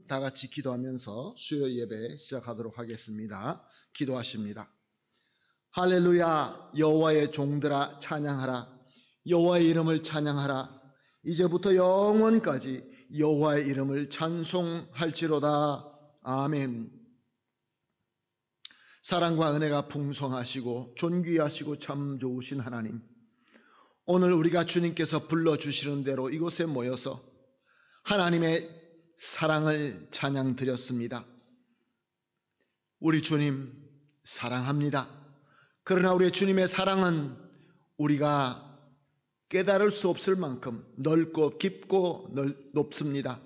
다 같이 기도하면서 수요 예배 시작하도록 하겠습니다. 기도하십니다. 할렐루야. 여호와의 종들아 찬양하라. 여호와의 이름을 찬양하라. 이제부터 영원까지 여호와의 이름을 찬송할지로다. 아멘. 사랑과 은혜가 풍성하시고 존귀하시고 참 좋으신 하나님, 오늘 우리가 주님께서 불러주시는 대로 이곳에 모여서 하나님의 사랑을 찬양 드렸습니다. 우리 주님 사랑합니다. 그러나 우리 주님의 사랑은 우리가 깨달을 수 없을 만큼 넓고 깊고 높습니다.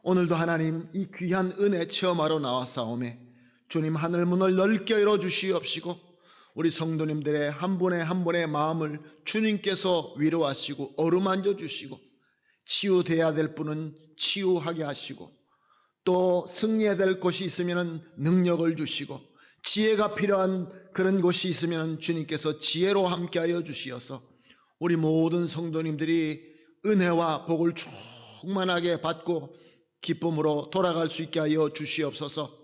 오늘도 하나님 이 귀한 은혜 체험하러 나왔사오매 주님 하늘문을 넓게 열어주시옵시고 우리 성도님들의 한 분의 한 분의 마음을 주님께서 위로하시고 어루만져 주시고 치유돼야 될 분은 치유하게 하시고 또 승리해야 될 곳이 있으면 능력을 주시고 지혜가 필요한 그런 곳이 있으면 주님께서 지혜로 함께하여 주시어서 우리 모든 성도님들이 은혜와 복을 충만하게 받고 기쁨으로 돌아갈 수 있게 하여 주시옵소서.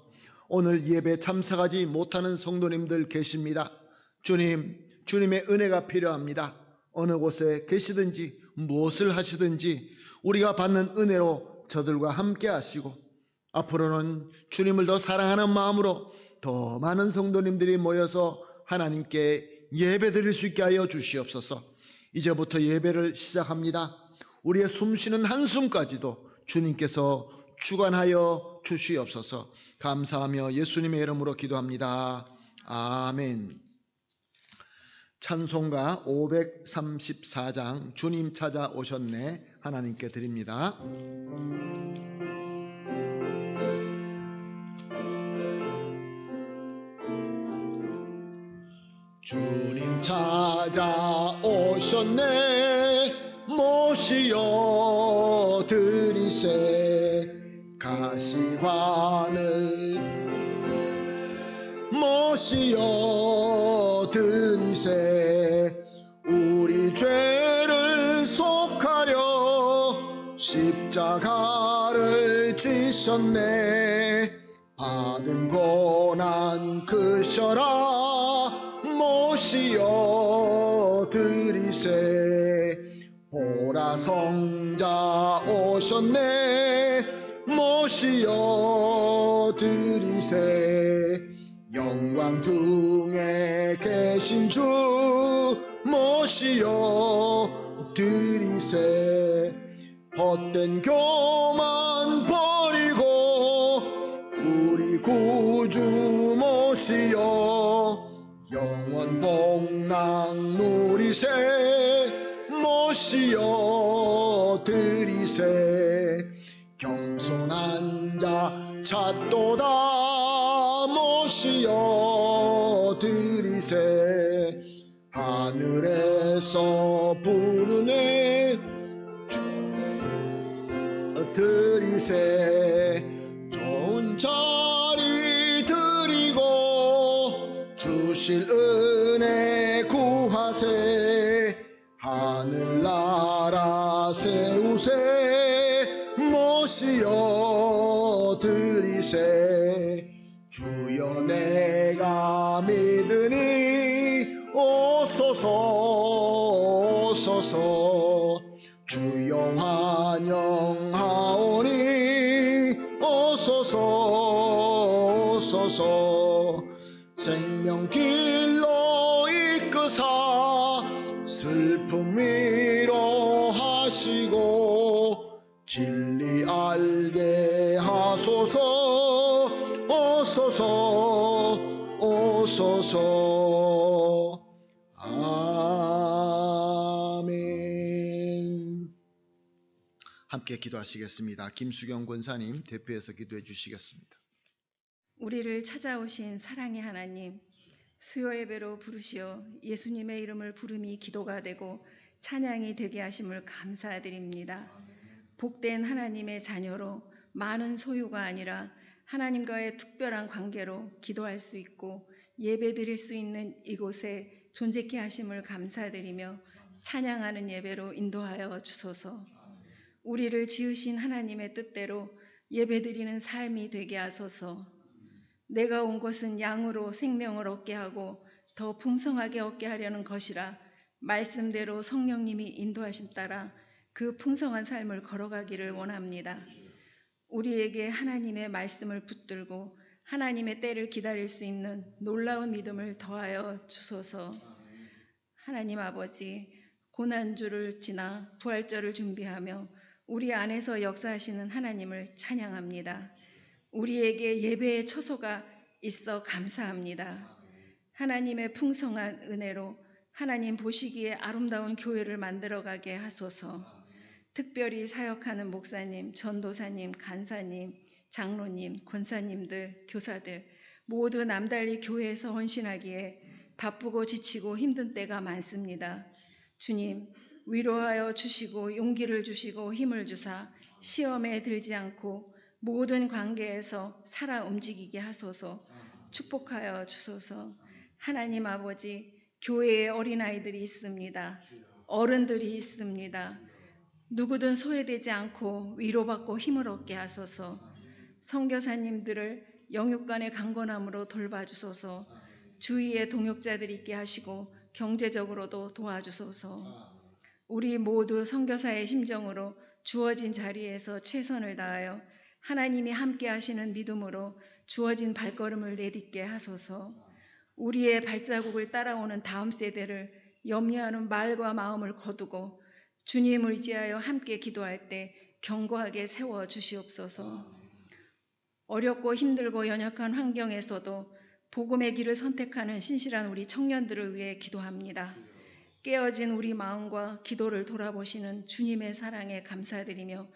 오늘 예배 참석하지 못하는 성도님들 계십니다. 주님의 은혜가 필요합니다. 어느 곳에 계시든지 무엇을 하시든지 우리가 받는 은혜로 저들과 함께 하시고 앞으로는 주님을 더 사랑하는 마음으로 더 많은 성도님들이 모여서 하나님께 예배 드릴 수 있게 하여 주시옵소서. 이제부터 예배를 시작합니다. 우리의 숨쉬는 한숨까지도 주님께서 주관하여 주시옵소서. 감사하며 예수님의 이름으로 기도합니다. 아멘. 찬송가 534장 주님 찾아오셨네 하나님께 드립니다. 주님 찾아오셨네 모시어 드리세 가시관을 모시어 드리세 우리 죄를 속하려 십자가를 지셨네 받은 고난 크셔라 모시어 드리세 보라 성자 오셨네 모시어 드리세 영광 중에 계신 주 모시어 드리세 헛된 교만 버리고 우리 구주 모시어 영원 복락 누리세 모시어 드리세 겸손한 자 찾도다 모시어 드리세 하늘에서 부르네 드리세 좋은 자리 드리고 주실 은혜 구하세 하늘나라 세우세 모시어 드리세 주여 내가 믿으니 오소서 오소서 주여 환영하오니 오소서 오소서 생명길로 이끄사 슬픔 위로하시고 진리 알게 하소서 오소서 오소서 아멘. 함께 기도하시겠습니다. 김수경 권사님 대표해서 기도해 주시겠습니다. 우리를 찾아오신 사랑의 하나님, 수요 예배로 부르시어 예수님의 이름을 부름이 기도가 되고 찬양이 되게 하심을 감사드립니다. 복된 하나님의 자녀로 많은 소유가 아니라 하나님과의 특별한 관계로 기도할 수 있고 예배 드릴 수 있는 이곳에 존재케 하심을 감사드리며 찬양하는 예배로 인도하여 주소서. 우리를 지으신 하나님의 뜻대로 예배드리는 삶이 되게 하소서. 내가 온 것은 양으로 생명을 얻게 하고 더 풍성하게 얻게 하려는 것이라 말씀대로 성령님이 인도하심 따라 그 풍성한 삶을 걸어가기를 원합니다. 우리에게 하나님의 말씀을 붙들고 하나님의 때를 기다릴 수 있는 놀라운 믿음을 더하여 주소서. 하나님 아버지, 고난주를 지나 부활절을 준비하며 우리 안에서 역사하시는 하나님을 찬양합니다. 우리에게 예배의 처소가 있어 감사합니다. 하나님의 풍성한 은혜로 하나님 보시기에 아름다운 교회를 만들어가게 하소서. 특별히 사역하는 목사님, 전도사님, 간사님, 장로님, 권사님들, 교사들 모두 남달리 교회에서 헌신하기에 바쁘고 지치고 힘든 때가 많습니다. 주님, 위로하여 주시고 용기를 주시고 힘을 주사 시험에 들지 않고 모든 관계에서 살아 움직이게 하소서. 축복하여 주소서. 하나님 아버지, 교회에 어린아이들이 있습니다. 어른들이 있습니다. 누구든 소외되지 않고 위로받고 힘을 얻게 하소서. 선교사님들을 영육간의 강건함으로 돌봐주소서. 주위에 동역자들이 있게 하시고 경제적으로도 도와주소서. 우리 모두 선교사의 심정으로 주어진 자리에서 최선을 다하여 하나님이 함께 하시는 믿음으로 주어진 발걸음을 내딛게 하소서. 우리의 발자국을 따라오는 다음 세대를 염려하는 말과 마음을 거두고 주님을 의지하여 함께 기도할 때 견고하게 세워 주시옵소서. 어렵고 힘들고 연약한 환경에서도 복음의 길을 선택하는 신실한 우리 청년들을 위해 기도합니다. 깨어진 우리 마음과 기도를 돌아보시는 주님의 사랑에 감사드리며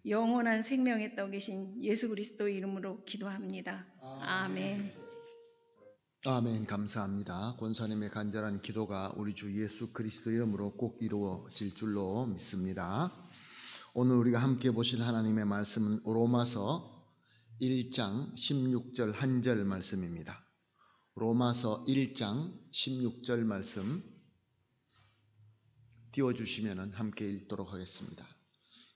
영원한 생명의 떡이신 예수 그리스도 이름으로 기도합니다. 아멘. 아멘. 감사합니다. 권사님의 간절한 기도가 우리 주 예수 그리스도 이름으로 꼭 이루어질 줄로 믿습니다. 오늘 우리가 함께 보실 하나님의 말씀은 로마서 1장 16절 한 절 말씀입니다. 로마서 1장 16절 말씀 띄워주시면 함께 읽도록 하겠습니다.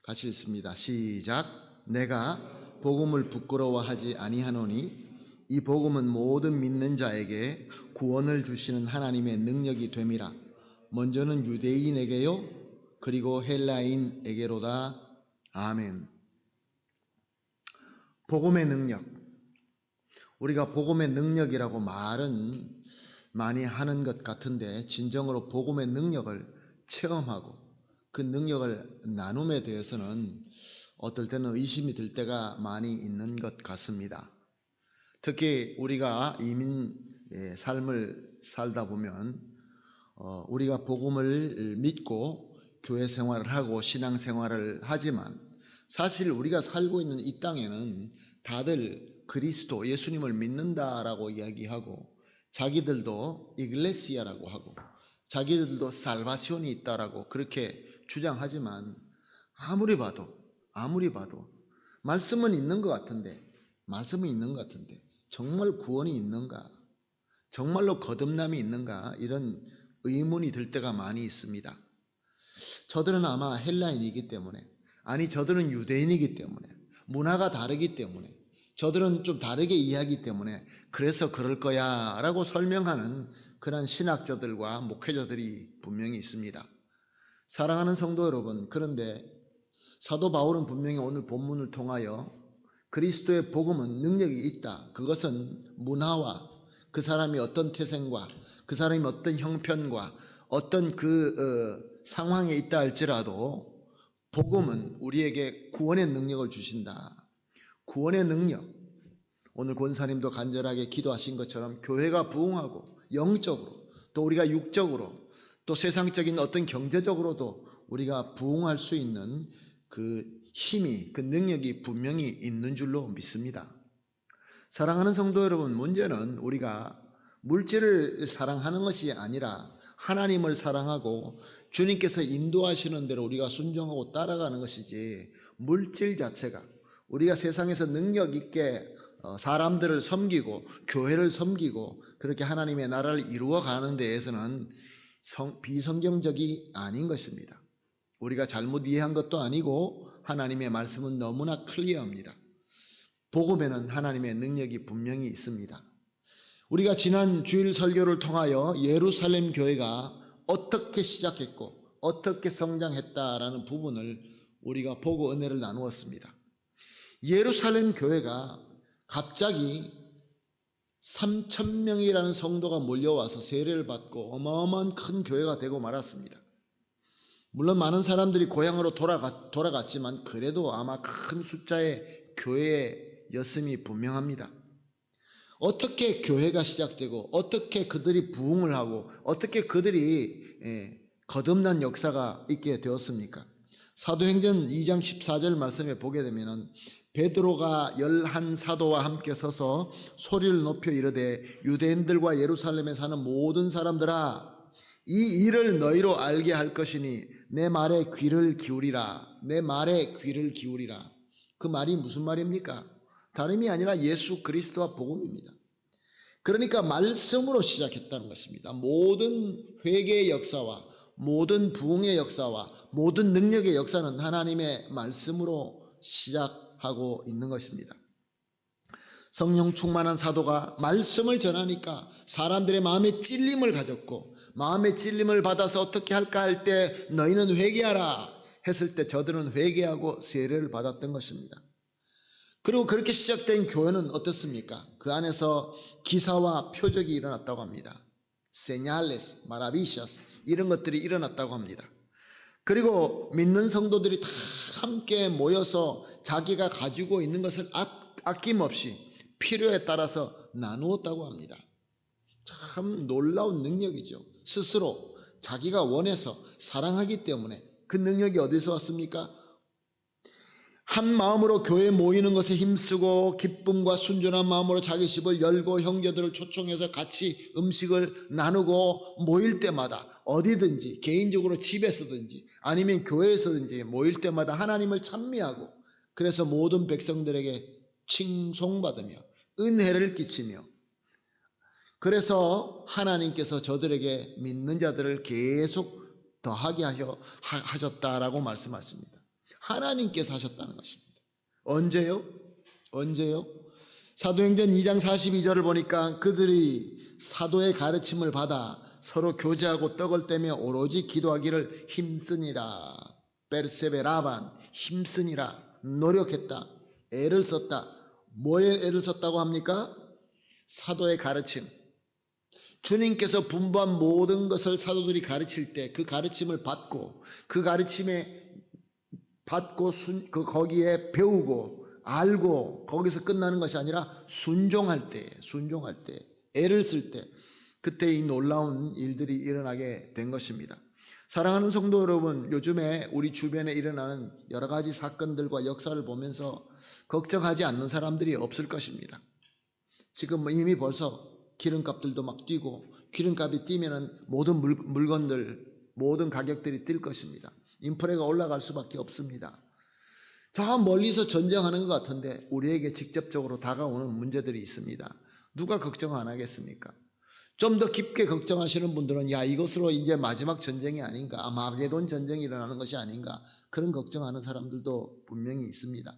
같이 읽습니다. 시작. 내가 복음을 부끄러워하지 아니하노니 이 복음은 모든 믿는 자에게 구원을 주시는 하나님의 능력이 됨이라. 먼저는 유대인에게요 그리고 헬라인에게로다. 아멘. 복음의 능력. 우리가 복음의 능력이라고 말은 많이 하는 것 같은데 진정으로 복음의 능력을 체험하고 그 능력을 나눔에 대해서는 어떨 때는 의심이 들 때가 많이 있는 것 같습니다. 특히 우리가 이민 삶을 살다 보면 우리가 복음을 믿고 교회 생활을 하고 신앙 생활을 하지만 사실 우리가 살고 있는 이 땅에는 다들 그리스도 예수님을 믿는다라고 이야기하고 자기들도 이글레시아라고 하고 자기들도 살바시온이 있다라고 그렇게 주장하지만 아무리 봐도 말씀은 있는 것 같은데 정말 구원이 있는가? 정말로 거듭남이 있는가? 이런 의문이 들 때가 많이 있습니다. 저들은 아마 헬라인이기 때문에 저들은 유대인이기 때문에 문화가 다르기 때문에 저들은 좀 다르게 이해하기 때문에 그래서 그럴 거야 라고 설명하는 그런 신학자들과 목회자들이 분명히 있습니다. 사랑하는 성도 여러분, 그런데 사도 바울은 분명히 오늘 본문을 통하여 그리스도의 복음은 능력이 있다. 그것은 문화와 그 사람이 어떤 태생과 그 사람이 어떤 형편과 어떤 상황에 있다 할지라도 복음은 우리에게 구원의 능력을 주신다. 구원의 능력. 오늘 권사님도 간절하게 기도하신 것처럼 교회가 부흥하고 영적으로 또 우리가 육적으로 또 세상적인 어떤 경제적으로도 우리가 부흥할 수 있는 그 힘이 그 능력이 분명히 있는 줄로 믿습니다. 사랑하는 성도 여러분, 문제는 우리가 물질을 사랑하는 것이 아니라 하나님을 사랑하고 주님께서 인도하시는 대로 우리가 순종하고 따라가는 것이지 물질 자체가 우리가 세상에서 능력 있게 사람들을 섬기고 교회를 섬기고 그렇게 하나님의 나라를 이루어가는 데에서는 비성경적이 아닌 것입니다. 우리가 잘못 이해한 것도 아니고 하나님의 말씀은 너무나 클리어합니다. 복음에는 하나님의 능력이 분명히 있습니다. 우리가 지난 주일 설교를 통하여 예루살렘 교회가 어떻게 시작했고 어떻게 성장했다라는 부분을 우리가 보고 은혜를 나누었습니다. 예루살렘 교회가 갑자기 3,000명이라는 성도가 몰려와서 세례를 받고 어마어마한 큰 교회가 되고 말았습니다. 물론 많은 사람들이 고향으로 돌아갔지만 그래도 아마 큰 숫자의 교회였음이 분명합니다. 어떻게 교회가 시작되고 어떻게 그들이 부흥을 하고 어떻게 그들이 거듭난 역사가 있게 되었습니까? 사도행전 2장 14절 말씀에 보게 되면 베드로가 11사도와 함께 서서 소리를 높여 이르되 유대인들과 예루살렘에 사는 모든 사람들아 이 일을 너희로 알게 할 것이니 내 말에 귀를 기울이라. 내 말에 귀를 기울이라. 그 말이 무슨 말입니까? 다름이 아니라 예수 그리스도와 복음입니다. 그러니까 말씀으로 시작했다는 것입니다. 모든 회개의 역사와 모든 부흥의 역사와 모든 능력의 역사는 하나님의 말씀으로 시작하고 있는 것입니다. 성령 충만한 사도가 말씀을 전하니까 사람들의 마음에 찔림을 가졌고 마음의 찔림을 받아서 어떻게 할까 할 때 너희는 회개하라 했을 때 저들은 회개하고 세례를 받았던 것입니다. 그리고 그렇게 시작된 교회는 어떻습니까? 그 안에서 기사와 표적이 일어났다고 합니다. señales, maravillas 이런 것들이 일어났다고 합니다. 그리고 믿는 성도들이 다 함께 모여서 자기가 가지고 있는 것을 아낌없이 필요에 따라서 나누었다고 합니다. 참 놀라운 능력이죠. 스스로 자기가 원해서 사랑하기 때문에 그 능력이 어디서 왔습니까? 한 마음으로 교회에 모이는 것에 힘쓰고 기쁨과 순전한 마음으로 자기 집을 열고 형제들을 초청해서 같이 음식을 나누고 모일 때마다 어디든지 개인적으로 집에서든지 아니면 교회에서든지 모일 때마다 하나님을 찬미하고 그래서 모든 백성들에게 칭송받으며 은혜를 끼치며 그래서 하나님께서 저들에게 믿는 자들을 계속 더하게 하셨다라고 말씀하십니다. 하나님께서 하셨다는 것입니다. 언제요? 사도행전 2장 42절을 보니까 그들이 사도의 가르침을 받아 서로 교제하고 떡을 떼며 오로지 기도하기를 힘쓰니라. 베르세베라반 힘쓰니라. 노력했다. 애를 썼다. 뭐에 애를 썼다고 합니까? 사도의 가르침. 주님께서 분부한 모든 것을 사도들이 가르칠 때 그 가르침을 받고 그 가르침에 받고 거기에 배우고 알고 거기서 끝나는 것이 아니라 순종할 때 애를 쓸 때 그때 이 놀라운 일들이 일어나게 된 것입니다. 사랑하는 성도 여러분, 요즘에 우리 주변에 일어나는 여러 가지 사건들과 역사를 보면서 걱정하지 않는 사람들이 없을 것입니다. 지금 이미 벌써 기름값들도 막 뛰고 기름값이 뛰면은 모든 물건들 모든 가격들이 뛸 것입니다. 인플레가 올라갈 수밖에 없습니다. 저 멀리서 전쟁하는 것 같은데 우리에게 직접적으로 다가오는 문제들이 있습니다. 누가 걱정 안 하겠습니까? 좀 더 깊게 걱정하시는 분들은 야 이것으로 이제 마지막 전쟁이 아닌가, 아마게돈 전쟁이 일어나는 것이 아닌가 그런 걱정하는 사람들도 분명히 있습니다.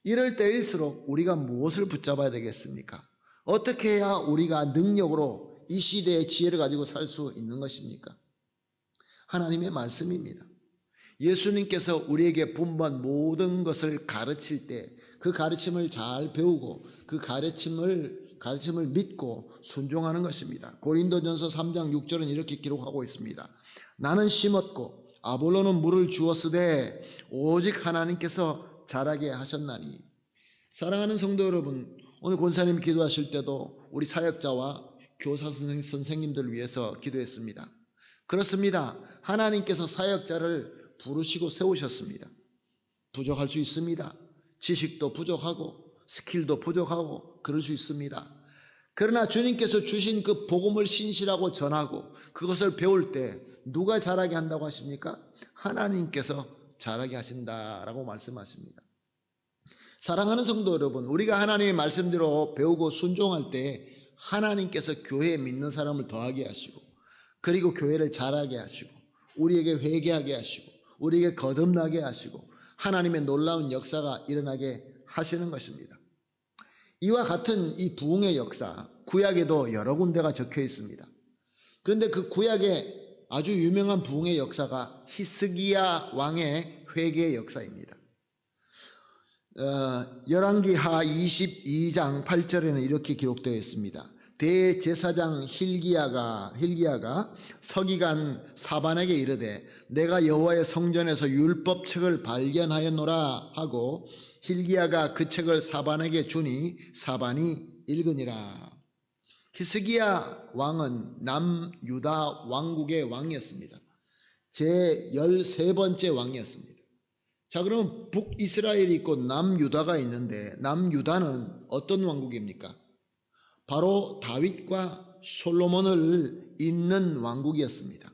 이럴 때일수록 우리가 무엇을 붙잡아야 되겠습니까? 어떻게 해야 우리가 능력으로 이 시대의 지혜를 가지고 살 수 있는 것입니까? 하나님의 말씀입니다. 예수님께서 우리에게 분부한 모든 것을 가르칠 때 그 가르침을 잘 배우고 그 가르침을 믿고 순종하는 것입니다. 고린도전서 3장 6절은 이렇게 기록하고 있습니다. 나는 심었고 아볼로는 물을 주었으되 오직 하나님께서 자라게 하셨나니. 사랑하는 성도 여러분, 오늘 권사님 기도하실 때도 우리 사역자와 교사 선생님들을 위해서 기도했습니다. 그렇습니다. 하나님께서 사역자를 부르시고 세우셨습니다. 부족할 수 있습니다. 지식도 부족하고 스킬도 부족하고 그럴 수 있습니다. 그러나 주님께서 주신 그 복음을 신실하고 전하고 그것을 배울 때 누가 자라게 한다고 하십니까? 하나님께서 자라게 하신다라고 말씀하십니다. 사랑하는 성도 여러분, 우리가 하나님의 말씀대로 배우고 순종할 때 하나님께서 교회에 믿는 사람을 더하게 하시고 그리고 교회를 자라게 하시고 우리에게 회개하게 하시고 우리에게 거듭나게 하시고 하나님의 놀라운 역사가 일어나게 하시는 것입니다. 이와 같은 이 부흥의 역사, 구약에도 여러 군데가 적혀 있습니다. 그런데 그 구약에 아주 유명한 부흥의 역사가 히스기야 왕의 회개의 역사입니다. 열왕기하 22장 8절에는 이렇게 기록되어 있습니다. 대제사장 힐기야가 서기관 사반에게 이르되 내가 여호와의 성전에서 율법책을 발견하였노라 하고 힐기야가 그 책을 사반에게 주니 사반이 읽으니라. 히스기야 왕은 남유다 왕국의 왕이었습니다. 제 13번째 왕이었습니다. 자, 그러면 북이스라엘이 있고 남유다가 있는데 남유다는 어떤 왕국입니까? 바로 다윗과 솔로몬을 잇는 왕국이었습니다.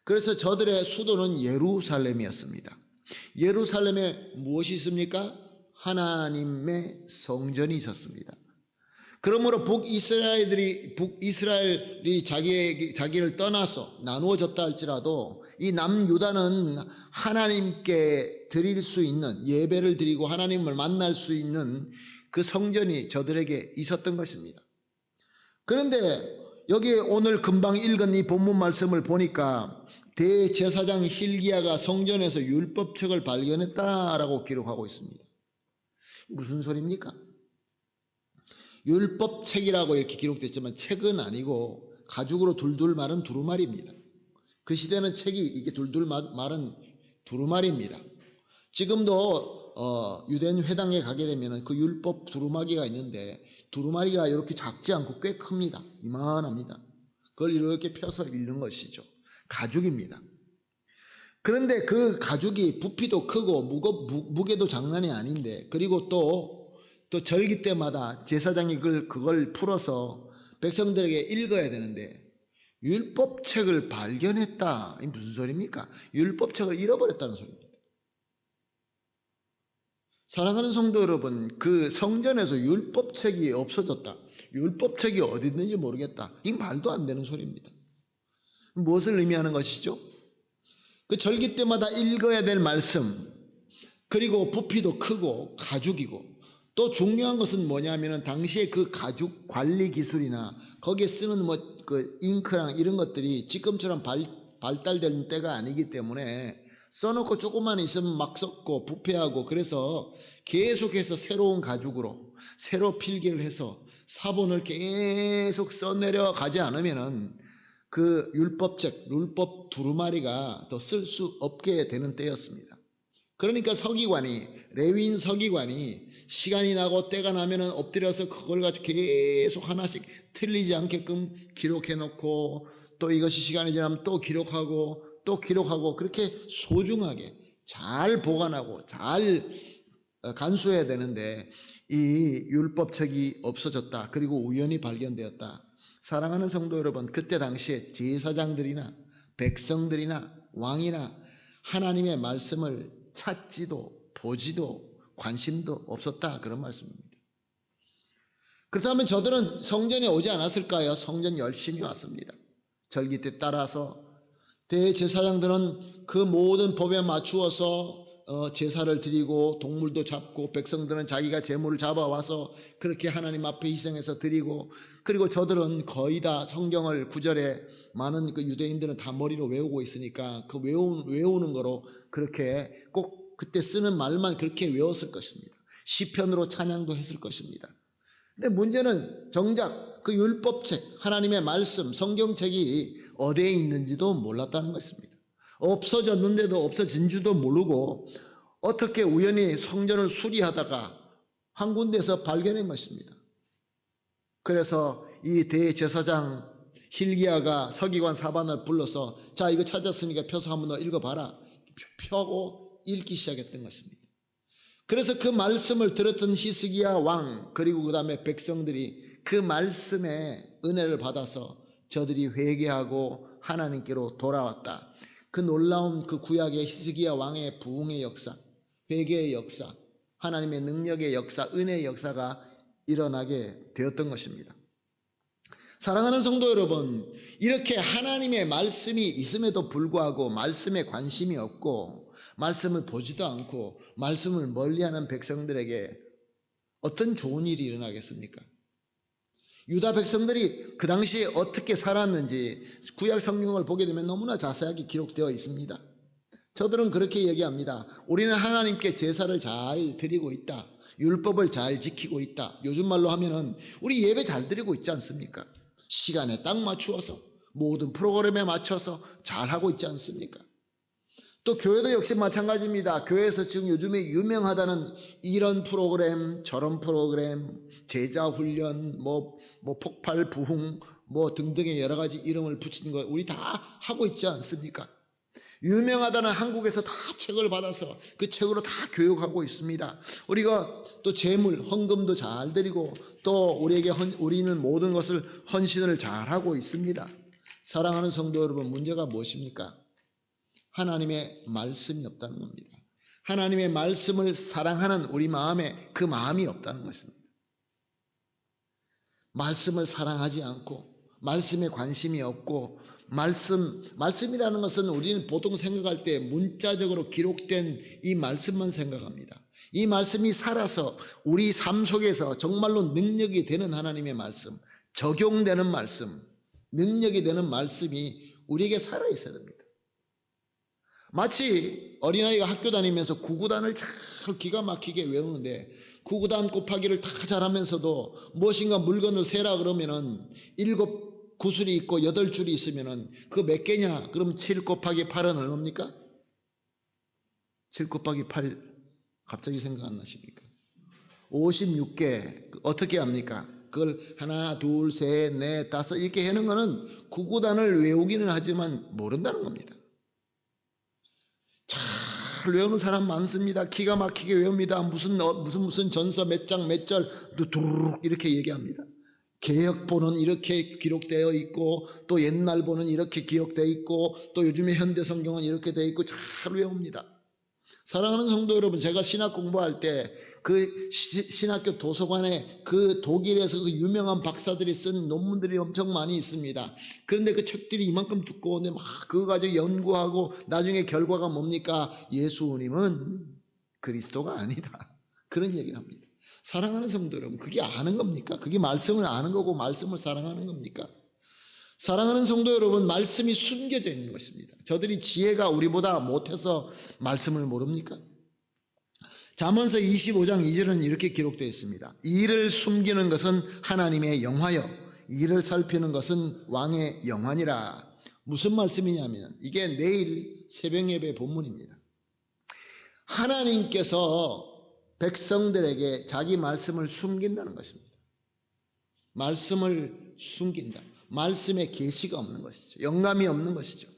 그래서 저들의 수도는 예루살렘이었습니다. 예루살렘에 무엇이 있습니까? 하나님의 성전이 있었습니다. 그러므로 북이스라엘이 자기를 떠나서 나누어졌다 할지라도 이 남유다는 하나님께 드릴 수 있는 예배를 드리고 하나님을 만날 수 있는 그 성전이 저들에게 있었던 것입니다. 그런데 여기에 오늘 금방 읽은 이 본문 말씀을 보니까 대제사장 힐기야가 성전에서 율법책을 발견했다라고 기록하고 있습니다. 무슨 소리입니까? 율법책이라고 이렇게 기록됐지만 책은 아니고 가죽으로 둘둘 마른 두루마리입니다. 그 시대는 책이 이게 둘둘 마른 두루마리입니다. 지금도 유대인 회당에 가게 되면 그 율법 두루마기가 있는데 두루마리가 이렇게 작지 않고 꽤 큽니다. 이만합니다. 그걸 이렇게 펴서 읽는 것이죠. 가죽입니다. 그런데 그 가죽이 부피도 크고 무게도 장난이 아닌데, 그리고 또 절기 때마다 제사장이 그걸 풀어서 백성들에게 읽어야 되는데 율법책을 발견했다. 이 무슨 소리입니까? 율법책을 잃어버렸다는 소리입니다. 사랑하는 성도 여러분, 그 성전에서 율법책이 없어졌다. 율법책이 어디 있는지 모르겠다. 이 말도 안 되는 소리입니다. 무엇을 의미하는 것이죠? 그 절기 때마다 읽어야 될 말씀, 그리고 부피도 크고 가죽이고, 또 중요한 것은 뭐냐면은 당시에 그 가죽 관리 기술이나 거기에 쓰는 그 잉크랑 이런 것들이 지금처럼 발달된 때가 아니기 때문에 써놓고 조금만 있으면 막 썩고 부패하고, 그래서 계속해서 새로운 가죽으로 새로 필기를 해서 사본을 계속 써내려 가지 않으면은 그 율법책, 율법 두루마리가 더 쓸 수 없게 되는 때였습니다. 그러니까 레위인 서기관이 시간이 나고 때가 나면은 엎드려서 그걸 가지고 계속 하나씩 틀리지 않게끔 기록해 놓고, 또 이것이 시간이 지나면 또 기록하고 그렇게 소중하게 잘 보관하고 잘 간수해야 되는데 이 율법책이 없어졌다. 그리고 우연히 발견되었다. 사랑하는 성도 여러분, 그때 당시에 제사장들이나 백성들이나 왕이나 하나님의 말씀을 찾지도 보지도 관심도 없었다, 그런 말씀입니다. 그렇다면 저들은 성전에 오지 않았을까요? 성전 열심히 왔습니다. 절기 때 따라서 대제사장들은 그 모든 법에 맞추어서 제사를 드리고 동물도 잡고, 백성들은 자기가 제물을 잡아와서 그렇게 하나님 앞에 희생해서 드리고, 그리고 저들은 거의 다 성경을 구절에 많은 그 유대인들은 다 머리로 외우고 있으니까 그 외우는 거로 그렇게 꼭 그때 쓰는 말만 그렇게 외웠을 것입니다. 시편으로 찬양도 했을 것입니다. 근데 문제는 정작 그 율법책, 하나님의 말씀, 성경책이 어디에 있는지도 몰랐다는 것입니다. 없어졌는데도 없어진 줄도 모르고 어떻게 우연히 성전을 수리하다가 한 군데서 발견한 것입니다. 그래서 이 대제사장 힐기야가 서기관 사반을 불러서 자, 이거 찾았으니까 펴서 한번 더 읽어봐라. 펴고 읽기 시작했던 것입니다. 그래서 그 말씀을 들었던 히스기야 왕, 그리고 그 다음에 백성들이 그 말씀에 은혜를 받아서 저들이 회개하고 하나님께로 돌아왔다. 그 놀라운 그 구약의 히스기야 왕의 부흥의 역사, 회개의 역사, 하나님의 능력의 역사, 은혜의 역사가 일어나게 되었던 것입니다. 사랑하는 성도 여러분, 이렇게 하나님의 말씀이 있음에도 불구하고 말씀에 관심이 없고 말씀을 보지도 않고 말씀을 멀리하는 백성들에게 어떤 좋은 일이 일어나겠습니까? 유다 백성들이 그 당시에 어떻게 살았는지 구약 성경을 보게 되면 너무나 자세하게 기록되어 있습니다. 저들은 그렇게 얘기합니다. 우리는 하나님께 제사를 잘 드리고 있다. 율법을 잘 지키고 있다. 요즘 말로 하면은 우리 예배 잘 드리고 있지 않습니까? 시간에 딱 맞추어서 모든 프로그램에 맞춰서 잘하고 있지 않습니까? 또 교회도 역시 마찬가지입니다. 교회에서 지금 요즘에 유명하다는 이런 프로그램, 저런 프로그램, 제자훈련, 뭐 폭발 부흥, 등등의 여러 가지 이름을 붙인 거 우리 다 하고 있지 않습니까? 유명하다는 한국에서 다 책을 받아서 그 책으로 다 교육하고 있습니다. 우리가 또 재물, 헌금도 잘 드리고 또 우리는 모든 것을 헌신을 잘 하고 있습니다. 사랑하는 성도 여러분, 문제가 무엇입니까? 하나님의 말씀이 없다는 겁니다. 하나님의 말씀을 사랑하는 우리 마음에 그 마음이 없다는 것입니다. 말씀을 사랑하지 않고 말씀에 관심이 없고 말씀이라는 것은 우리는 보통 생각할 때 문자적으로 기록된 이 말씀만 생각합니다. 이 말씀이 살아서 우리 삶 속에서 정말로 능력이 되는 하나님의 말씀, 적용되는 말씀, 능력이 되는 말씀이 우리에게 살아있어야 됩니다. 마치 어린아이가 학교 다니면서 구구단을 잘 기가 막히게 외우는데 구구단 곱하기를 다 잘하면서도 무엇인가 물건을 세라 그러면은 7 구슬이 있고 8줄이 있으면은 그 몇 개냐? 그럼 7 곱하기 8은 얼마입니까? 7 곱하기 8 갑자기 생각 안 나십니까? 56개. 어떻게 합니까? 그걸 하나, 둘, 셋, 넷, 다섯 이렇게 하는 거는 구구단을 외우기는 하지만 모른다는 겁니다. 잘 외우는 사람 많습니다. 기가 막히게 외웁니다. 무슨 전서 몇 장 몇 절 두루룩 이렇게 얘기합니다. 개역본은 이렇게 기록되어 있고 또 옛날본은 이렇게 기록되어 있고 또 요즘에 현대 성경은 이렇게 되어 있고 잘 외웁니다. 사랑하는 성도 여러분, 제가 신학 공부할 때 그 신학교 도서관에 그 독일에서 그 유명한 박사들이 쓴 논문들이 엄청 많이 있습니다. 그런데 그 책들이 이만큼 두꺼운데 막 그거 가지고 연구하고 나중에 결과가 뭡니까? 예수님은 그리스도가 아니다. 그런 얘기를 합니다. 사랑하는 성도 여러분, 그게 아는 겁니까? 그게 말씀을 아는 거고 말씀을 사랑하는 겁니까? 사랑하는 성도 여러분, 말씀이 숨겨져 있는 것입니다. 저들이 지혜가 우리보다 못해서 말씀을 모릅니까? 잠언서 25장 2절은 이렇게 기록되어 있습니다. 이를 숨기는 것은 하나님의 영화여 이를 살피는 것은 왕의 영환이라. 무슨 말씀이냐면 이게 내일 새벽 예배 본문입니다. 하나님께서 백성들에게 자기 말씀을 숨긴다는 것입니다. 말씀을 숨긴다. 말씀에 계시가 없는 것이죠. 영감이 없는 것이죠.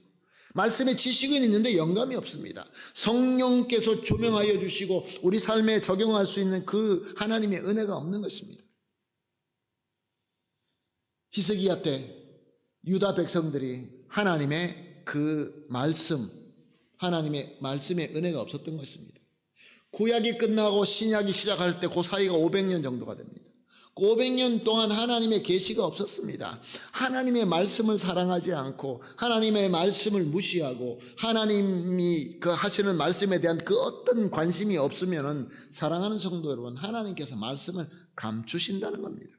말씀에 지식은 있는데 영감이 없습니다. 성령께서 조명하여 주시고 우리 삶에 적용할 수 있는 그 하나님의 은혜가 없는 것입니다. 히스기야 때 유다 백성들이 하나님의 그 말씀, 하나님의 말씀의 은혜가 없었던 것입니다. 구약이 끝나고 신약이 시작할 때 그 사이가 500년 정도가 됩니다. 500년 동안 하나님의 계시가 없었습니다. 하나님의 말씀을 사랑하지 않고 하나님의 말씀을 무시하고 하나님이 그 하시는 말씀에 대한 그 어떤 관심이 없으면은 사랑하는 성도 여러분, 하나님께서 말씀을 감추신다는 겁니다.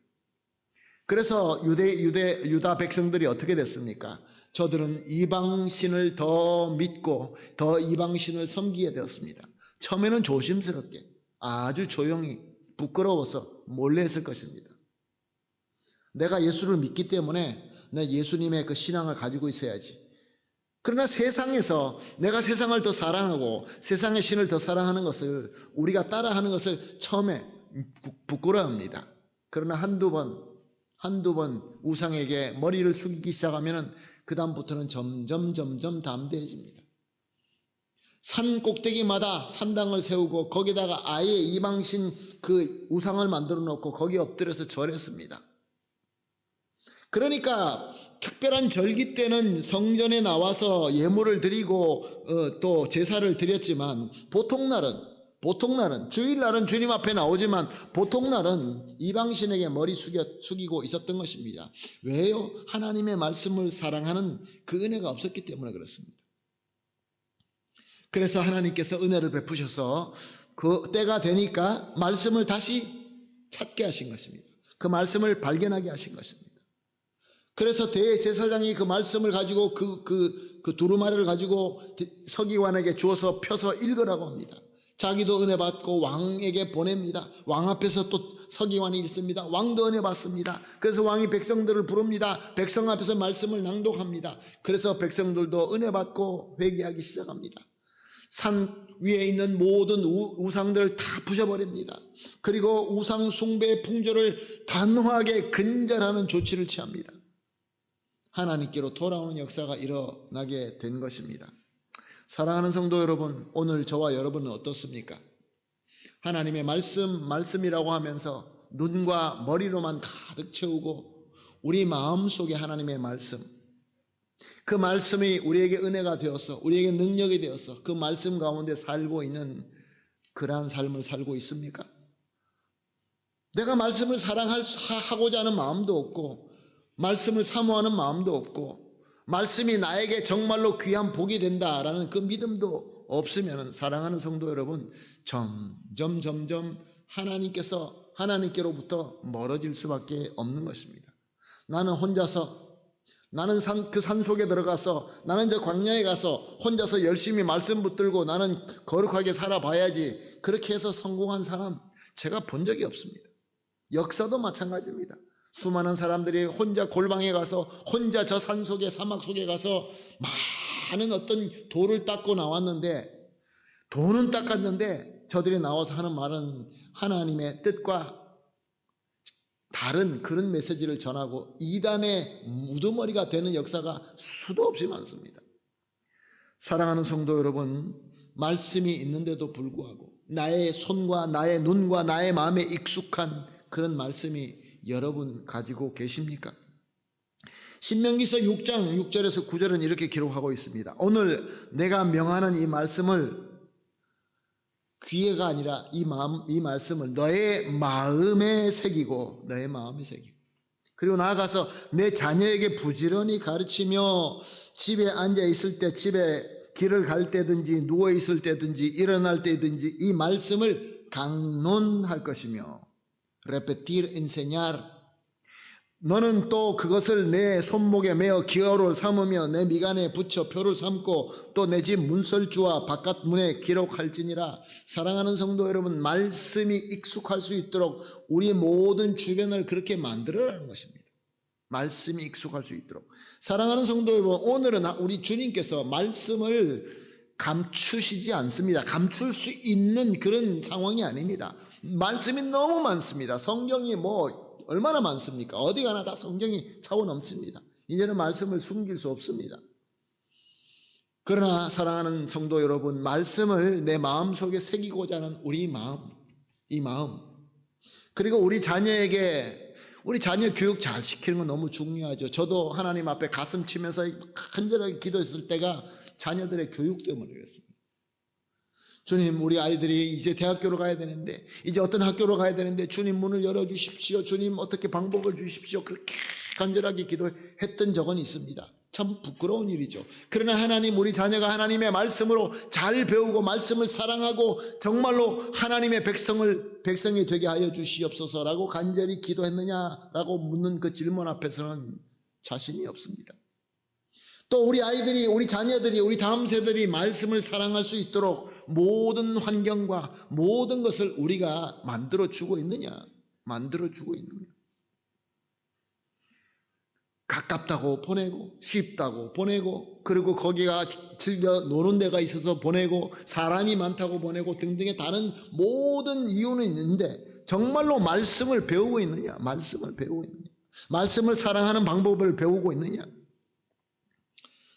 그래서 유다 백성들이 어떻게 됐습니까? 저들은 이방신을 더 믿고 더 이방신을 섬기게 되었습니다. 처음에는 조심스럽게 아주 조용히 부끄러워서 몰래 했을 것입니다. 내가 예수를 믿기 때문에 내 예수님의 그 신앙을 가지고 있어야지. 그러나 세상에서 내가 세상을 더 사랑하고 세상의 신을 더 사랑하는 것을 우리가 따라하는 것을 처음에 부끄러워합니다. 그러나 한두 번 우상에게 머리를 숙이기 시작하면 그 다음부터는 점점 담대해집니다. 산 꼭대기마다 산당을 세우고 거기다가 아예 이방신 그 우상을 만들어 놓고 거기에 엎드려서 절했습니다. 그러니까 특별한 절기 때는 성전에 나와서 예물을 드리고 또 제사를 드렸지만 보통 날은 주일날은 주님 앞에 나오지만 보통 날은 이방신에게 머리 숙이고 있었던 것입니다. 왜요? 하나님의 말씀을 사랑하는 그 은혜가 없었기 때문에 그렇습니다. 그래서 하나님께서 은혜를 베푸셔서 그 때가 되니까 말씀을 다시 찾게 하신 것입니다. 그 말씀을 발견하게 하신 것입니다. 그래서 대제사장이 그 말씀을 가지고 그 두루마리를 가지고 서기관에게 주어서 펴서 읽으라고 합니다. 자기도 은혜 받고 왕에게 보냅니다. 왕 앞에서 또 서기관이 읽습니다. 왕도 은혜 받습니다. 그래서 왕이 백성들을 부릅니다. 백성 앞에서 말씀을 낭독합니다. 그래서 백성들도 은혜 받고 회개하기 시작합니다. 산 위에 있는 모든 우상들을 다 부셔버립니다. 그리고 우상 숭배의 풍조를 단호하게 근절하는 조치를 취합니다. 하나님께로 돌아오는 역사가 일어나게 된 것입니다. 사랑하는 성도 여러분, 오늘 저와 여러분은 어떻습니까? 하나님의 말씀이라고 하면서 눈과 머리로만 가득 채우고 우리 마음속에 하나님의 말씀, 그 말씀이 우리에게 은혜가 되어서 우리에게 능력이 되어서 그 말씀 가운데 살고 있는 그러한 삶을 살고 있습니까? 내가 말씀을 사랑하고자 하는 마음도 없고 말씀을 사모하는 마음도 없고 말씀이 나에게 정말로 귀한 복이 된다라는 그 믿음도 없으면 사랑하는 성도 여러분, 점점 하나님께로부터 멀어질 수밖에 없는 것입니다. 나는 혼자서 나는 그 산 속에 들어가서 나는 저 광야에 가서 혼자서 열심히 말씀 붙들고 나는 거룩하게 살아봐야지, 그렇게 해서 성공한 사람 제가 본 적이 없습니다. 역사도 마찬가지입니다. 수많은 사람들이 혼자 골방에 가서 혼자 저 산 속에 사막 속에 가서 많은 어떤 돌을 닦고 나왔는데, 돌은 닦았는데 저들이 나와서 하는 말은 하나님의 뜻과 다른 그런 메시지를 전하고 이단의 우두머리가 되는 역사가 수도 없이 많습니다. 사랑하는 성도 여러분, 말씀이 있는데도 불구하고 나의 손과 나의 눈과 나의 마음에 익숙한 그런 말씀이 여러분 가지고 계십니까? 신명기서 6장 6절에서 9절은 이렇게 기록하고 있습니다. 오늘 내가 명하는 이 말씀을, 귀에가 아니라 이 말씀을 너의 마음에 새기고 그리고 나아가서 내 자녀에게 부지런히 가르치며 집에 앉아 있을 때, 집에 길을 갈 때든지 누워 있을 때든지 일어날 때든지 이 말씀을 강론할 것이며, repetir, enseñar. 너는 또 그것을 내 손목에 매어 기어를 삼으며 내 미간에 붙여 표를 삼고 또 내 집 문설주와 바깥 문에 기록할지니라. 사랑하는 성도 여러분, 말씀이 익숙할 수 있도록 우리 모든 주변을 그렇게 만들어라는 것입니다. 말씀이 익숙할 수 있도록. 사랑하는 성도 여러분, 오늘은 우리 주님께서 말씀을 감추시지 않습니다. 감출 수 있는 그런 상황이 아닙니다. 말씀이 너무 많습니다. 성경이 얼마나 많습니까? 어디 가나 다 성경이 차고 넘칩니다. 이제는 말씀을 숨길 수 없습니다. 그러나 사랑하는 성도 여러분, 말씀을 내 마음속에 새기고자 하는 우리 마음, 이 마음, 그리고 우리 자녀 교육 잘 시키는 건 너무 중요하죠. 저도 하나님 앞에 가슴 치면서 간절하게 기도했을 때가 자녀들의 교육 때문에 그랬습니다. 주님, 우리 아이들이 이제 대학교로 가야 되는데, 이제 어떤 학교로 가야 되는데 주님 문을 열어주십시오. 주님 어떻게 방법을 주십시오. 그렇게 간절하게 기도했던 적은 있습니다. 참 부끄러운 일이죠. 그러나 하나님, 우리 자녀가 하나님의 말씀으로 잘 배우고 말씀을 사랑하고 정말로 하나님의 백성이 되게 하여 주시옵소서라고 간절히 기도했느냐라고 묻는 그 질문 앞에서는 자신이 없습니다. 또 우리 아이들이, 우리 자녀들이, 우리 다음 세대들이 말씀을 사랑할 수 있도록 모든 환경과 모든 것을 우리가 만들어주고 있느냐? 가깝다고 보내고, 쉽다고 보내고, 그리고 거기가 즐겨 노는 데가 있어서 보내고, 사람이 많다고 보내고 등등의 다른 모든 이유는 있는데 정말로 말씀을 배우고 있느냐? 말씀을 사랑하는 방법을 배우고 있느냐?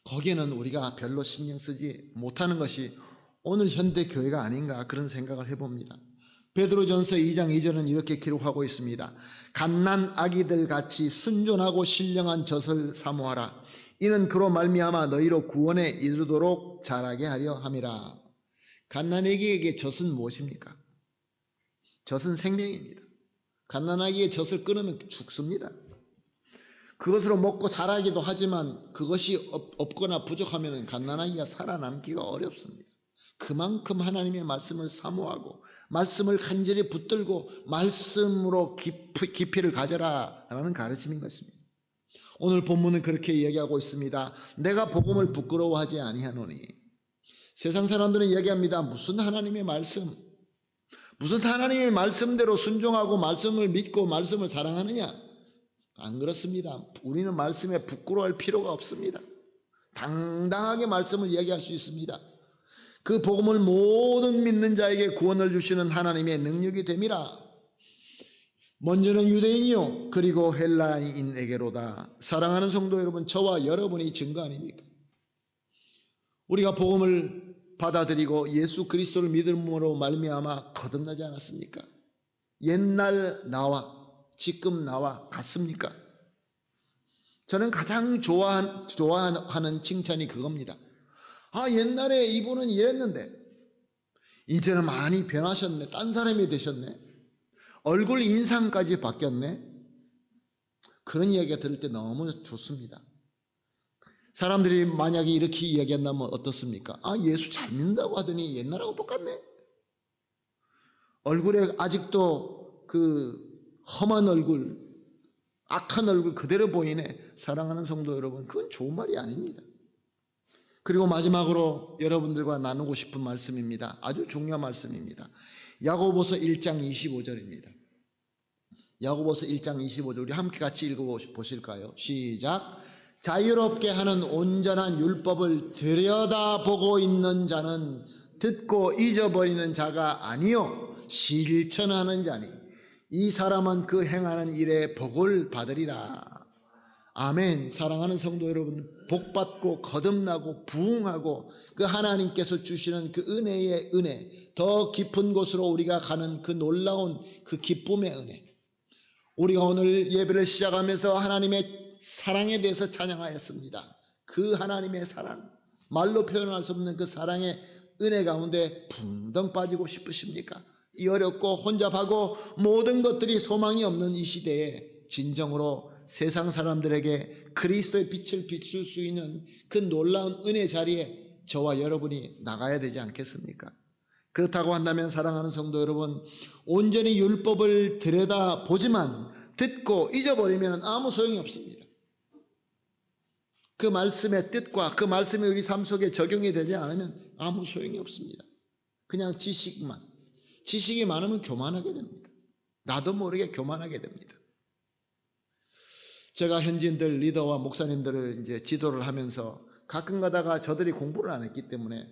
거기에는 우리가 별로 신경 쓰지 못하는 것이 오늘 현대 교회가 아닌가, 그런 생각을 해봅니다. 베드로전서 2장 2절은 이렇게 기록하고 있습니다. 갓난 아기들 같이 순전하고 신령한 젖을 사모하라. 이는 그로 말미암아 너희로 구원에 이르도록 자라게 하려 함이라. 갓난 아기에게 젖은 무엇입니까? 젖은 생명입니다. 갓난 아기의 젖을 끊으면 죽습니다. 그것으로 먹고 자라기도 하지만 그것이 없거나 부족하면 갓난아기가 살아남기가 어렵습니다. 그만큼 하나님의 말씀을 사모하고 말씀을 간절히 붙들고 말씀으로 깊이를 가져라 라는 가르침인 것입니다. 오늘 본문은 그렇게 이야기하고 있습니다. 내가 복음을 부끄러워하지 아니하노니. 세상 사람들은 얘기합니다. 무슨 하나님의 말씀, 무슨 하나님의 말씀대로 순종하고 말씀을 믿고 말씀을 사랑하느냐? 안 그렇습니다. 우리는 말씀에 부끄러워할 필요가 없습니다. 당당하게 말씀을 이야기할 수 있습니다. 그 복음을 모든 믿는 자에게 구원을 주시는 하나님의 능력이 됨이라. 먼저는 유대인이요 그리고 헬라인에게로다. 사랑하는 성도 여러분, 저와 여러분이 증거 아닙니까? 우리가 복음을 받아들이고 예수 그리스도를 믿음으로 말미암아 거듭나지 않았습니까? 옛날 나와 지금 나와 같습니까? 저는 가장 좋아하는 칭찬이 그겁니다. 옛날에 이분은 이랬는데 이제는 많이 변하셨네. 딴 사람이 되셨네. 얼굴 인상까지 바뀌었네. 그런 이야기가 들을 때 너무 좋습니다. 사람들이 만약에 이렇게 이야기한다면 어떻습니까? 예수 잘 믿는다고 하더니 옛날하고 똑같네. 얼굴에 아직도 그 험한 얼굴, 악한 얼굴 그대로 보이네. 사랑하는 성도 여러분, 그건 좋은 말이 아닙니다. 그리고 마지막으로 여러분들과 나누고 싶은 말씀입니다. 아주 중요한 말씀입니다. 야고보서 1장 25절입니다. 야고보서 1장 25절 우리 함께 같이 읽어보실까요? 시작. 자유롭게 하는 온전한 율법을 들여다보고 있는 자는 듣고 잊어버리는 자가 아니요 실천하는 자니 이 사람은 그 행하는 일에 복을 받으리라. 아멘. 사랑하는 성도 여러분, 복받고 거듭나고 부흥하고 그 하나님께서 주시는 그 은혜의 은혜, 더 깊은 곳으로 우리가 가는 그 놀라운 그 기쁨의 은혜. 우리가 오늘 예배를 시작하면서 하나님의 사랑에 대해서 찬양하였습니다. 그 하나님의 사랑, 말로 표현할 수 없는 그 사랑의 은혜 가운데 붕덩 빠지고 싶으십니까? 이 어렵고 혼잡하고 모든 것들이 소망이 없는 이 시대에 진정으로 세상 사람들에게 그리스도의 빛을 비출 수 있는 그 놀라운 은혜 자리에 저와 여러분이 나가야 되지 않겠습니까? 그렇다고 한다면 사랑하는 성도 여러분, 온전히 율법을 들여다보지만 듣고 잊어버리면 아무 소용이 없습니다. 그 말씀의 뜻과 그 말씀이 우리 삶 속에 적용이 되지 않으면 아무 소용이 없습니다. 그냥 지식이 많으면 교만하게 됩니다. 나도 모르게 교만하게 됩니다. 제가 현지인들 리더와 목사님들을 이제 지도를 하면서 가끔 가다가 저들이 공부를 안 했기 때문에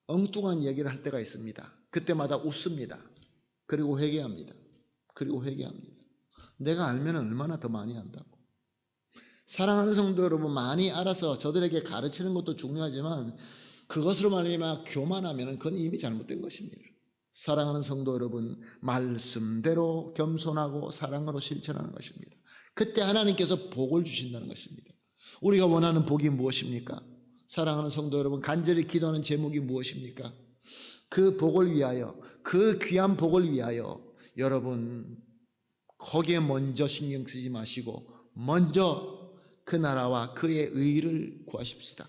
엉뚱한 얘기를 할 때가 있습니다. 그때마다 웃습니다. 그리고 회개합니다. 내가 알면 얼마나 더 많이 안다고. 사랑하는 성도 여러분, 많이 알아서 저들에게 가르치는 것도 중요하지만 그것으로 말미암아 교만하면 그건 이미 잘못된 것입니다. 사랑하는 성도 여러분, 말씀대로 겸손하고 사랑으로 실천하는 것입니다. 그때 하나님께서 복을 주신다는 것입니다. 우리가 원하는 복이 무엇입니까? 사랑하는 성도 여러분, 간절히 기도하는 제목이 무엇입니까? 그 복을 위하여, 그 귀한 복을 위하여 여러분 거기에 먼저 신경 쓰지 마시고 먼저 그 나라와 그의 의를 구하십시다.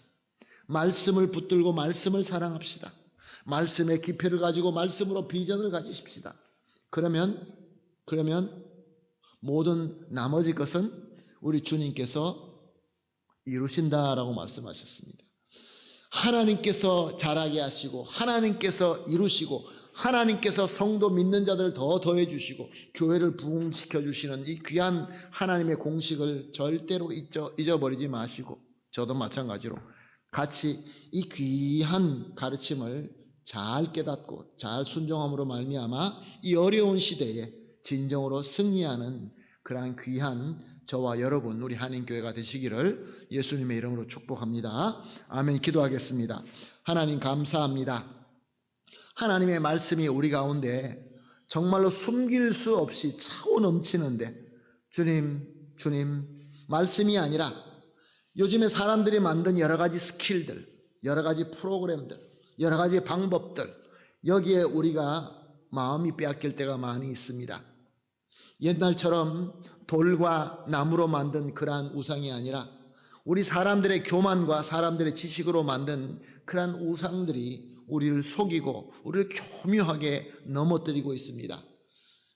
말씀을 붙들고 말씀을 사랑합시다. 말씀의 깊이를 가지고 말씀으로 비전을 가지십시다. 그러면 모든 나머지 것은 우리 주님께서 이루신다라고 말씀하셨습니다. 하나님께서 자라게 하시고 하나님께서 이루시고 하나님께서 성도 믿는 자들을 더 더해 주시고 교회를 부흥시켜 주시는 이 귀한 하나님의 공식을 절대로 잊어버리지 마시고 저도 마찬가지로 같이 이 귀한 가르침을 잘 깨닫고 잘 순종함으로 말미암아 이 어려운 시대에 진정으로 승리하는 그러한 귀한 저와 여러분 우리 한인교회가 되시기를 예수님의 이름으로 축복합니다. 아멘. 기도하겠습니다. 하나님 감사합니다. 하나님의 말씀이 우리 가운데 정말로 숨길 수 없이 차고 넘치는데 주님 말씀이 아니라 요즘에 사람들이 만든 여러 가지 스킬들, 여러 가지 프로그램들, 여러 가지 방법들, 여기에 우리가 마음이 빼앗길 때가 많이 있습니다. 옛날처럼 돌과 나무로 만든 그러한 우상이 아니라 우리 사람들의 교만과 사람들의 지식으로 만든 그러한 우상들이 우리를 속이고 우리를 교묘하게 넘어뜨리고 있습니다.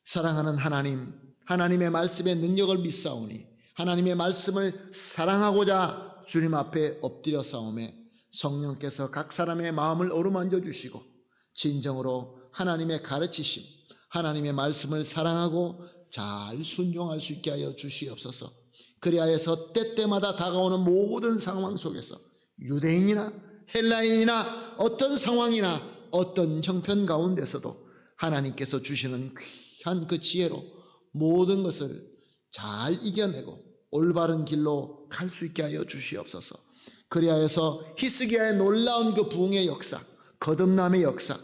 사랑하는 하나님, 하나님의 말씀의 능력을 믿사오니 하나님의 말씀을 사랑하고자 주님 앞에 엎드려 싸우매 성령께서 각 사람의 마음을 어루만져 주시고 진정으로 하나님의 가르치심, 하나님의 말씀을 사랑하고 잘 순종할 수 있게 하여 주시옵소서. 그리하여서 때때마다 다가오는 모든 상황 속에서 유대인이나 헬라인이나 어떤 상황이나 어떤 형편 가운데서도 하나님께서 주시는 귀한 그 지혜로 모든 것을 잘 이겨내고 올바른 길로 갈 수 있게 하여 주시옵소서. 그리하여서 히스기야의 놀라운 그 부흥의 역사, 거듭남의 역사,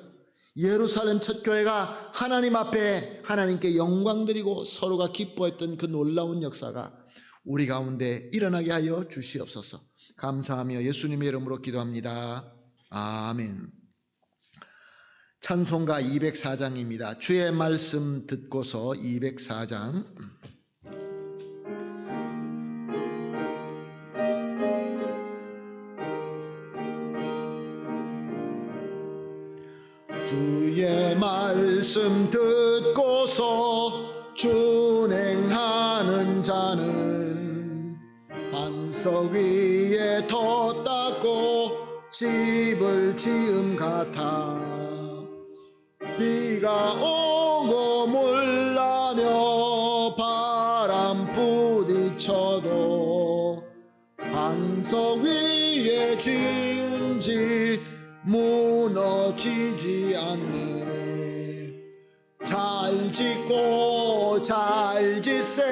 예루살렘 첫 교회가 하나님 앞에 하나님께 영광 드리고 서로가 기뻐했던 그 놀라운 역사가 우리 가운데 일어나게 하여 주시옵소서. 감사하며 예수님의 이름으로 기도합니다. 아멘. 찬송가 204장입니다. 주의 말씀 듣고서 204장. 주의 말씀 듣고서 준행하는 자는 반석 위에 터 닦고 집을 지음 같아 비가 오고 물나며 바람 부딪혀도 반석 위에 지은 집 무너지지 않네. 잘 짓고 잘 짓세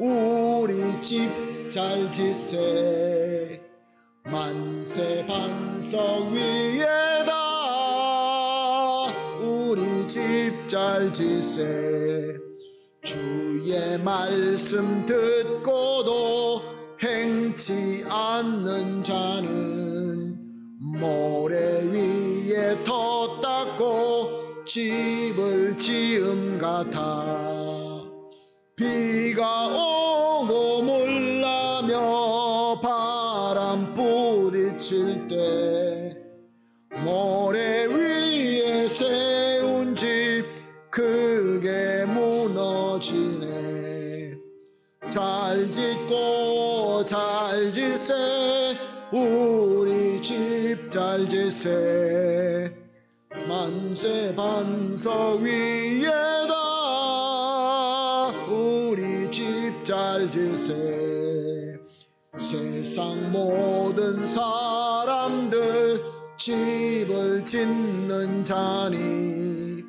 우리 집 잘 짓세 만세 반석 위에다 우리 집 잘 짓세. 주의 말씀 듣고도 행치 않는 자는 모래 위에 터 닦고 집을 지음 같아 비가 오고 물나며 바람 부딪힐 때 모래 위에 세운 집 크게 무너지네. 잘 짓고 잘 짓세 우리 집 잘 짓세 만세 반석 위에다 우리 집 잘 짓세. 세상 모든 사람들 집을 짓는 자니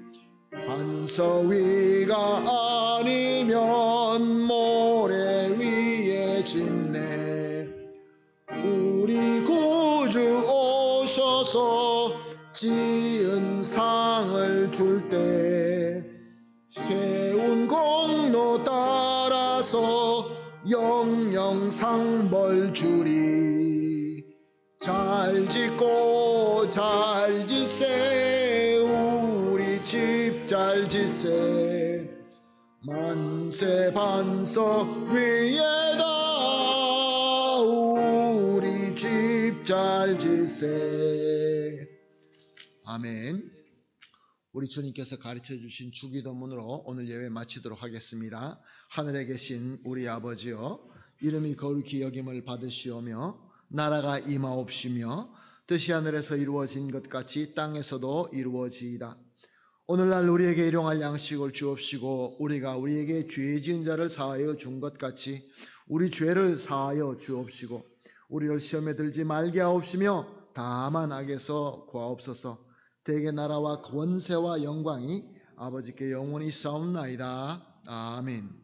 반석 위가 아니면 모래 위에 짓네. 우리 구주 오셔서 지은 상을 줄 때 세운 공로 따라서 영영 상벌 주리. 잘 짓고 잘 짓세 우리 집 잘 짓세 만세 반석 위에다 우리 집 잘 짓세. 아멘. 우리 주님께서 가르쳐 주신 주기도문으로 오늘 예배 마치도록 하겠습니다. 하늘에 계신 우리 아버지여, 이름이 거룩히 여김을 받으시오며 나라가 임하옵시며 뜻이 하늘에서 이루어진 것 같이 땅에서도 이루어지이다. 오늘날 우리에게 일용할 양식을 주옵시고 우리가 우리에게 죄 지은 자를 사하여 준 것 같이 우리 죄를 사하여 주옵시고 우리를 시험에 들지 말게 하옵시며 다만 악에서 구하옵소서. 대개 나라와 권세와 영광이 아버지께 영원히 싸움나이다. 아멘.